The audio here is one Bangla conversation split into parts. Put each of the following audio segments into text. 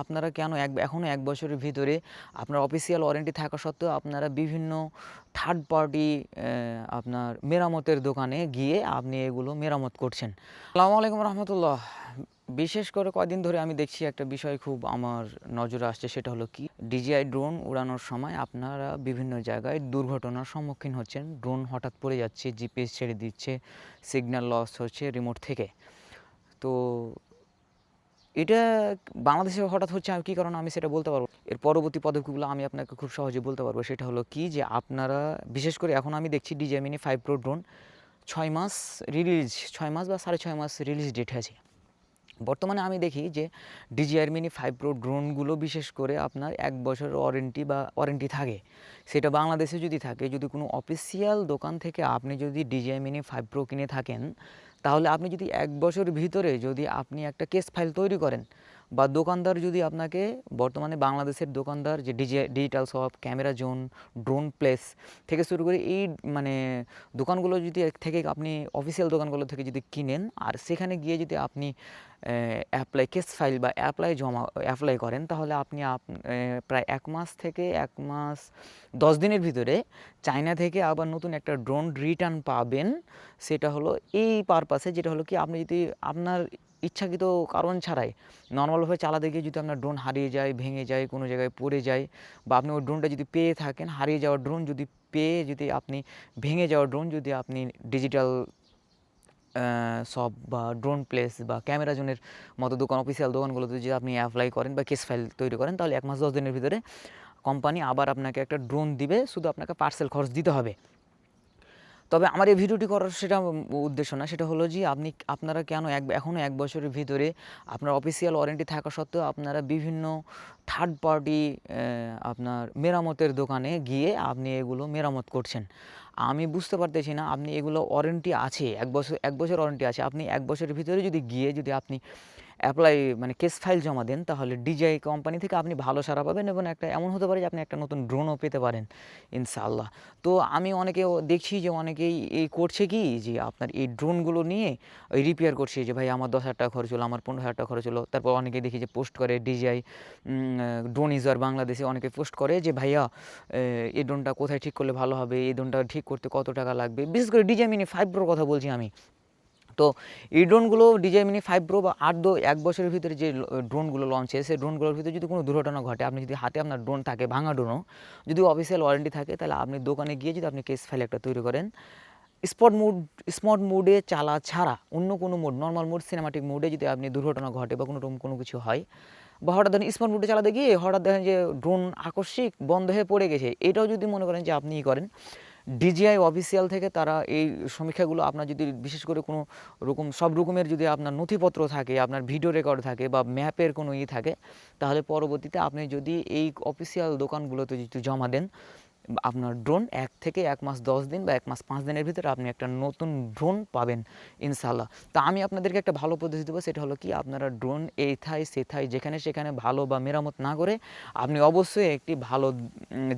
আপনারা কেন এখনও 1 বছরের ভিতরে আপনার অফিসিয়াল ওয়ারেন্টি থাকা সত্ত্বেও আপনারা বিভিন্ন থার্ড পার্টি আপনার মেরামতের দোকানে গিয়ে আপনি এগুলো মেরামত করছেন। আসসালামু আলাইকুম রহমতুল্লাহ। বিশেষ করে কয়দিন ধরে আমি দেখছি একটা বিষয় খুব আমার নজরে আসছে, সেটা হলো কি, ডিজিআই ড্রোন উড়ানোর সময় আপনারা বিভিন্ন জায়গায় দুর্ঘটনার সম্মুখীন হচ্ছেন। ড্রোন হঠাৎ পড়ে যাচ্ছে, জিপিএস ছেড়ে দিচ্ছে, সিগন্যাল লস হচ্ছে রিমোট থেকে। তো এটা বাংলাদেশে হঠাৎ হচ্ছে কী কারণে আমি সেটা বলতে পারবো। এর পরবর্তী পদক্ষেপগুলো আমি আপনাকে খুব সহজে বলতে পারবো। সেটা হলো কি, যে আপনারা বিশেষ করে এখন আমি দেখছি DJI Mini 5 Pro ড্রোন 6 মাস রিলিজ, 6 মাস বা 6.5 মাস রিলিজ ডেট আছে। বর্তমানে আমি দেখি যে DJI Mini 5 Pro ড্রোনগুলো বিশেষ করে আপনার 1 বছরের ওয়ারেন্টি থাকে। সেটা বাংলাদেশে যদি থাকে, যদি কোনো অফিসিয়াল দোকান থেকে আপনি যদি DJI Mini 5 Pro কিনে থাকেন, তাহলে আপনি যদি 1 বছরের ভিতরে যদি আপনি একটা কেস ফাইল তৈরি করেন, বা দোকানদার যদি আপনাকে, বর্তমানে বাংলাদেশের দোকানদার যে digital shop, camera zone, drone place থেকে শুরু করে এই মানে দোকানগুলো যদি থেকে আপনি অফিসিয়াল দোকানগুলো থেকে যদি কিনেন, আর সেখানে গিয়ে যদি আপনি কেস ফাইল বা অ্যাপ্লাই করেন, তাহলে আপনি প্রায় 1 মাস থেকে 1 মাস 10 দিনের ভিতরে চায়না থেকে আবার নতুন একটা ড্রোন রিটার্ন পাবেন। সেটা হলো এই পারপাসে, যেটা হলো কি, আপনি যদি আপনার ইচ্ছাকৃত কারণ ছাড়াই নর্মালভাবে চালাতে গিয়ে যদি আপনার ড্রোন হারিয়ে যায়, ভেঙে যায়, কোনো জায়গায় পড়ে যায়, বা আপনি ওই ড্রোনটা যদি পেয়ে থাকেন, হারিয়ে যাওয়া ড্রোন যদি পেয়ে, যদি আপনি ভেঙে যাওয়া ড্রোন যদি আপনি ডিজিটাল শপ বা ড্রোন প্লেস বা ক্যামেরা জোনের মতো দোকান, অফিসিয়াল দোকানগুলোতে যদি আপনি অ্যাপ্লাই করেন বা কেস ফাইল তৈরি করেন, তাহলে 1 মাস 10 দিনের ভিতরে কোম্পানি আবার আপনাকে একটা ড্রোন দিবে, শুধু আপনাকে পার্সেল খরচ দিতে হবে। তবে আমার এই ভিডিওটি করার সেটা উদ্দেশ্য না, সেটা হলো যে আপনারা কেন এখনও 1 বছরের ভিতরে আপনার অফিসিয়াল ওয়ারেন্টি থাকা সত্ত্বেও আপনারা বিভিন্ন থার্ড পার্টি আপনার মেরামতের দোকানে গিয়ে আপনি এগুলো মেরামত করছেন। আমি বুঝতে পারতেছি না, আপনি এগুলো ওয়ারেন্টি আছে, 1 বছর ওয়ারেন্টি আছে, আপনি 1 বছরের ভিতরে যদি গিয়ে যদি আপনি কেস ফাইল জমা দেন, তাহলে DJI কোম্পানি থেকে আপনি ভালো সাড়া পাবেন, এবং একটা এমন হতে পারে যে আপনি একটা নতুন ড্রোনও পেতে পারেন ইনশাআল্লাহ। তো আমি দেখছি যে অনেকেই করছে কি, যে আপনার এই ড্রোনগুলো নিয়ে রিপেয়ার করছে, যে ভাই আমার 10,000 টাকা খরচ হলো, আমার 15,000 টাকা খরচ হলো। তারপর অনেকে দেখি যে পোস্ট করে DJI ড্রোন ইউজার বাংলাদেশে অনেকে পোস্ট করে যে ভাইয়া এই ড্রোনটা কোথায় ঠিক করলে ভালো হবে, এই ড্রোনটা ঠিক করতে কত টাকা লাগবে। বিশেষ করে DJI Mini 5 Pro কথা বলছি আমি। তো এই ড্রোনগুলো DJI Mini 5 Pro বা 1 বছরের ভিতরে যে ড্রোনগুলো লঞ্চ হয়েছে, সেই ড্রোনগুলোর ভিতরে যদি কোনো দুর্ঘটনা ঘটে, আপনি যদি হাতে আপনার ড্রোন থাকে, ভাঙা ড্রোনও, যদি অফিসিয়াল ওয়ারেন্টি থাকে, তাহলে আপনি দোকানে গিয়ে যদি আপনি কেস ফাইল একটা তৈরি করেন, স্পট মোডে চালা ছাড়া অন্য কোনো মোড, নর্মাল মোড, সিনেমাটিক মোডে যদি আপনি দুর্ঘটনা ঘটে বা কোনো কিছু হয়, বা হঠাৎ ধরেন স্পট মোডে চালাতে গিয়ে হঠাৎ দেখেন যে ড্রোন আকস্মিক বন্ধ হয়ে পড়ে গেছে, এটাও যদি মনে করেন যে আপনিই করেন, DJI অফিসিয়াল থেকে তারা এই সমীক্ষাগুলো, আপনার যদি বিশেষ করে কোনো সব রকমের যদি আপনার নথিপত্র থাকে, আপনার ভিডিও রেকর্ড থাকে, বা ম্যাপের কোনো থাকে, তাহলে পরবর্তীতে আপনি যদি এই অফিসিয়াল দোকানগুলোতে যদি জমা দেন, আপনার ড্রোন 1 থেকে 1 মাস 10 দিন বা 1 মাস 5 দিনের ভিতরে আপনি একটা নতুন ড্রোন পাবেন ইনশাআল্লাহ। তা আমি আপনাদেরকে একটা ভালো পদ্ধতি দেবো, সেটা হলো কি, আপনারা ড্রোন এইথায় সেথায় যেখানে সেখানে ভালো বা মেরামত না করে, আপনি অবশ্যই একটি ভালো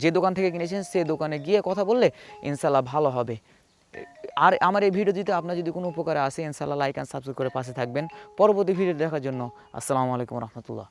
যে দোকান থেকে কিনেছেন সে দোকানে গিয়ে কথা বললে ইনশাআল্লাহ ভালো হবে। আর আমার এই ভিডিওটিতে আপনার যদি কোনো উপকারে আসে, ইনশাআল্লাহ লাইক অ্যান্ড সাবস্ক্রাইব করে পাশে থাকবেন। পরবর্তী ভিডিও দেখার জন্য আসসালামু আলাইকুম রহমতুল্লাহ।